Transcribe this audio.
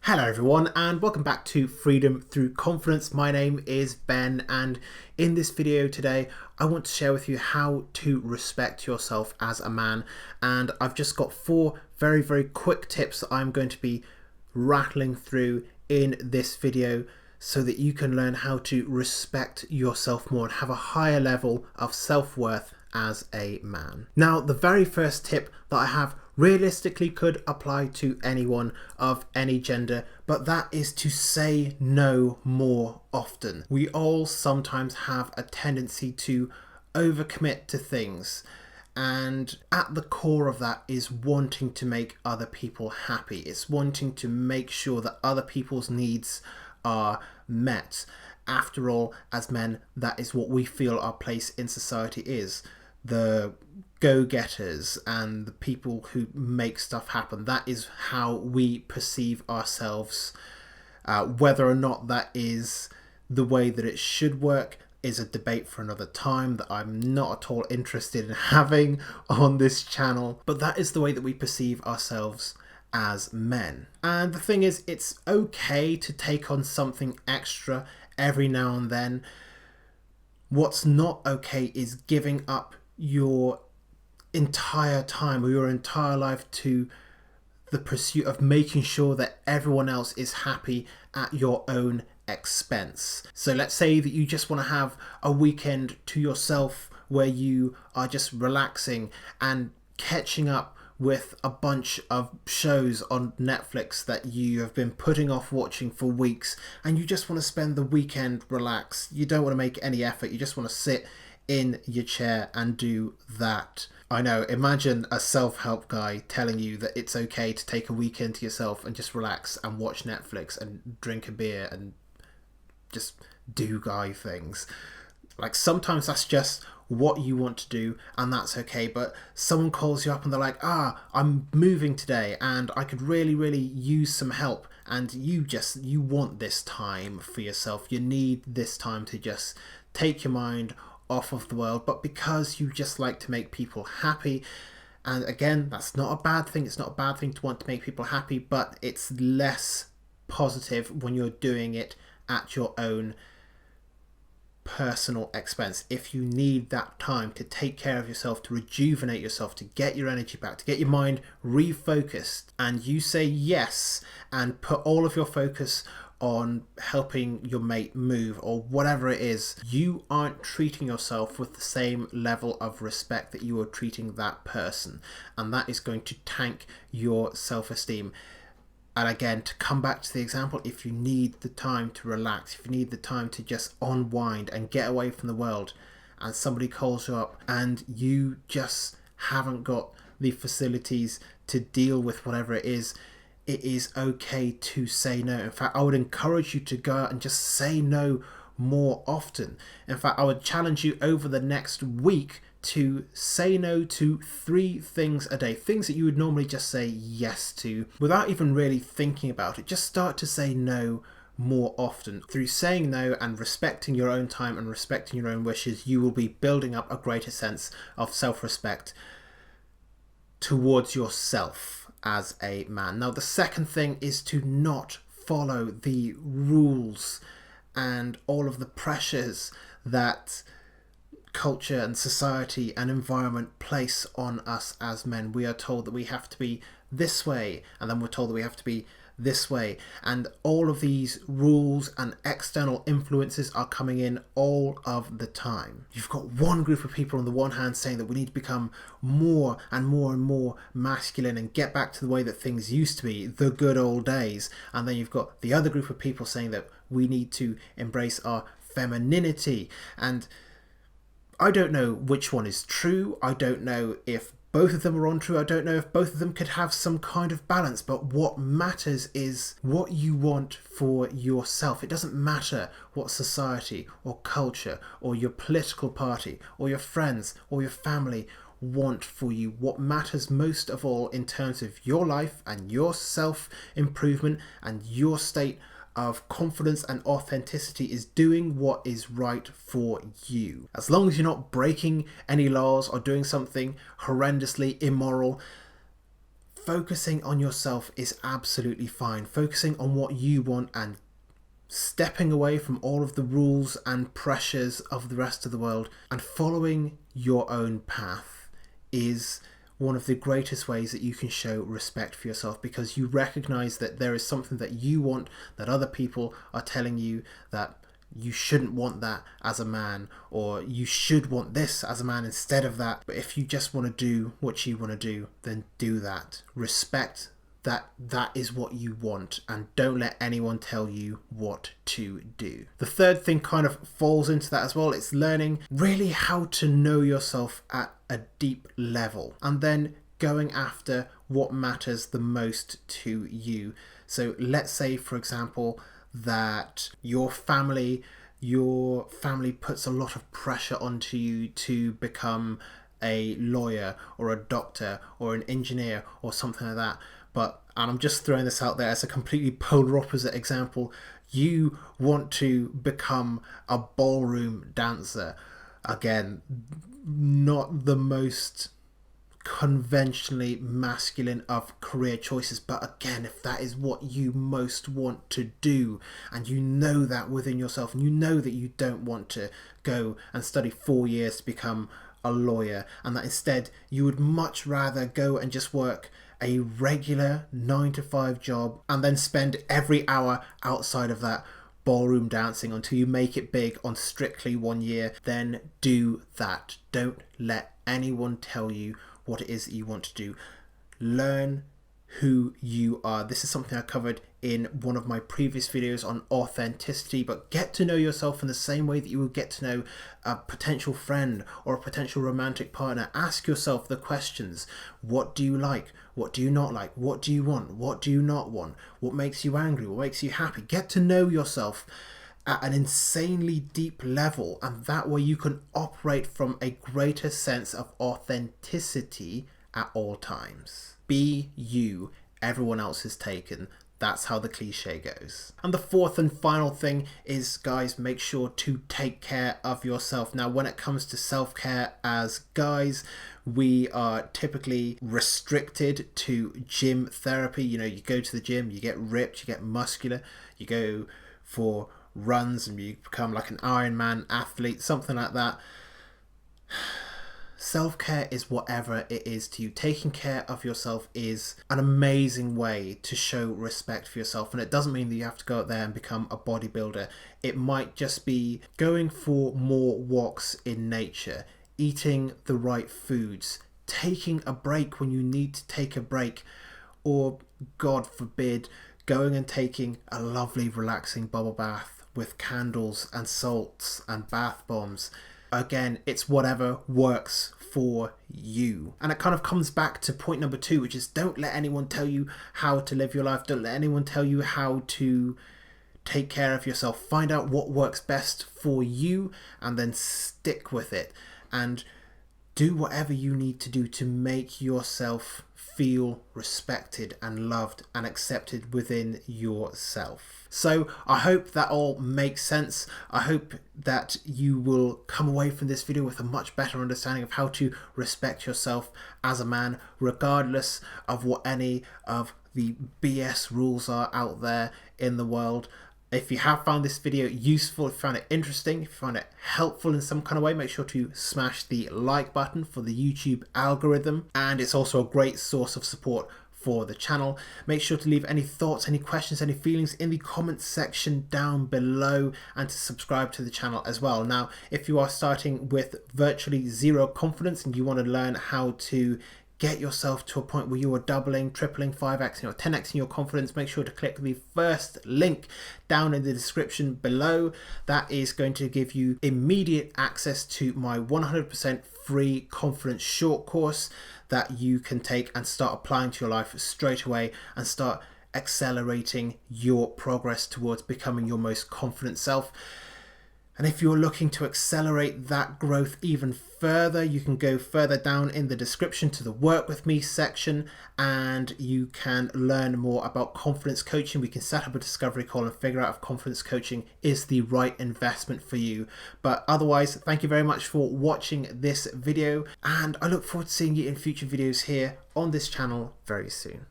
Hello everyone and welcome back to Freedom Through Confidence. My name is Ben, and in this video today I want to share with you how to respect yourself as a man, and I've just got 4 very quick tips that I'm going to be rattling through in this video so that you can learn how to respect yourself more and have a higher level of self-worth as a man. Now, the very first tip that I have realistically could apply to anyone of any gender, but that is to say no more often. We all sometimes have a tendency to overcommit to things, and at the core of that is wanting to make other people happy. It's wanting to make sure that other people's needs are met. After all, as men, that is what we feel our place in society is. The go-getters and the people who make stuff happen. That is how we perceive ourselves. Whether or not that is the way that it should work is a debate for another time that I'm not at all interested in having on this channel. But that is the way that we perceive ourselves as men. And the thing is, it's okay to take on something extra every now and then. What's not okay is giving up your entire time or your entire life to the pursuit of making sure that everyone else is happy at your own expense. So let's say that you just want to have a weekend to yourself where you are just relaxing and catching up with a bunch of shows on Netflix that you have been putting off watching for weeks, and you just want to spend the weekend relaxed. You don't want to make any effort. You just want to sit in your chair and do that. I know, imagine a self-help guy telling you that it's okay to take a weekend to yourself and just relax and watch Netflix and drink a beer and just do guy things. Like, sometimes that's just what you want to do and that's okay, but someone calls you up and they're like, I'm moving today and I could really use some help, and you want this time for yourself. You need this time to just take your mind off of the world, but because you just like to make people happy, and again, that's not a bad thing. It's not a bad thing to want to make people happy, but it's less positive when you're doing it at your own personal expense. If you need that time to take care of yourself, to rejuvenate yourself, to get your energy back, to get your mind refocused, and you say yes and put all of your focus on helping your mate move or whatever it is, you aren't treating yourself with the same level of respect that you are treating that person, and that is going to tank your self-esteem. And again, to come back to the example, if you need the time to relax, if you need the time to just unwind and get away from the world, and somebody calls you up and you just haven't got the facilities to deal with whatever it is okay to say no. In fact, I would encourage you to go out and just say no more often. In fact, I would challenge you over the next week to say no to 3 things a day, things that you would normally just say yes to without even really thinking about it. Just start to say no more often. Through saying no and respecting your own time and respecting your own wishes, you will be building up a greater sense of self-respect towards yourself as a man. Now, the second thing is to not follow the rules and all of the pressures that culture and society and environment place on us as men. We are told that we have to be this way, and then we're told that we have to be this way, and all of these rules and external influences are coming in all of the time. You've got one group of people on the one hand saying that we need to become more and more masculine and get back to the way that things used to be, the good old days, and then you've got the other group of people saying that we need to embrace our femininity. And I don't know which one is true. I don't know if both of them are untrue. I don't know if both of them could have some kind of balance, but what matters is what you want for yourself. It doesn't matter what society or culture or your political party or your friends or your family want for you. What matters most of all in terms of your life and your self-improvement and your state of confidence and authenticity is doing what is right for you. As long as you're not breaking any laws or doing something horrendously immoral, focusing on yourself is absolutely fine. Focusing on what you want and stepping away from all of the rules and pressures of the rest of the world and following your own path is one of the greatest ways that you can show respect for yourself, because you recognize that there is something that you want that other people are telling you that you shouldn't want that as a man, or you should want this as a man instead of that. But if you just want to do what you want to do, then do that. Respect that is what you want, and don't let anyone tell you what to do. The third thing kind of falls into that as well. It's learning really how to know yourself at a deep level, and then going after what matters the most to you. So let's say, for example, that your family puts a lot of pressure onto you to become a lawyer or a doctor or an engineer or something like that. And I'm just throwing this out there as a completely polar opposite example. You want to become a ballroom dancer. Again, not the most conventionally masculine of career choices, but again, if that is what you most want to do, and you know that within yourself, and you know that you don't want to go and study 4 years to become a lawyer, and that instead you would much rather go and just work a regular 9-to-5 job and then spend every hour outside of that ballroom dancing until you make it big on strictly 1 year, then do that. Don't let anyone tell you what it is that you want to do. Learn who you are. This is something I covered in one of my previous videos on authenticity, but get to know yourself in the same way that you would get to know a potential friend or a potential romantic partner. Ask yourself the questions. What do you like? What do you not like? What do you want? What do you not want? What makes you angry? What makes you happy? Get to know yourself at an insanely deep level, and that way you can operate from a greater sense of authenticity at all times. Be you, everyone else is taken. That's how the cliche goes. And the fourth and final thing is, guys, make sure to take care of yourself. Now, when it comes to self-care as guys, we are typically restricted to gym therapy. You know, you go to the gym, you get ripped, you get muscular, you go for runs and you become like an Ironman athlete, something like that. Self-care is whatever it is to you. Taking care of yourself is an amazing way to show respect for yourself, and it doesn't mean that you have to go out there and become a bodybuilder. It might just be going for more walks in nature, eating the right foods, taking a break when you need to take a break, or God forbid, going and taking a lovely relaxing bubble bath with candles and salts and bath bombs. Again, it's whatever works for you. And it kind of comes back to point number 2, which is don't let anyone tell you how to live your life. Don't let anyone tell you how to take care of yourself. Find out what works best for you and then stick with it. And do whatever you need to do to make yourself feel respected and loved and accepted within yourself. So I hope that all makes sense. I hope that you will come away from this video with a much better understanding of how to respect yourself as a man, regardless of what any of the BS rules are out there in the world. If you have found this video useful, if you found it interesting, if you found it helpful in some kind of way, make sure to smash the like button for the YouTube algorithm. And it's also a great source of support for the channel. Make sure to leave any thoughts, any questions, any feelings in the comments section down below, and to subscribe to the channel as well. Now, if you are starting with virtually zero confidence and you want to learn how to get yourself to a point where you are doubling, tripling, 5xing or 10xing your confidence, make sure to click the first link down in the description below. That is going to give you immediate access to my 100% free confidence short course that you can take and start applying to your life straight away and start accelerating your progress towards becoming your most confident self. And if you're looking to accelerate that growth even further, you can go further down in the description to the Work With Me section, and you can learn more about confidence coaching. We can set up a discovery call and figure out if confidence coaching is the right investment for you. But otherwise, thank you very much for watching this video, and I look forward to seeing you in future videos here on this channel very soon.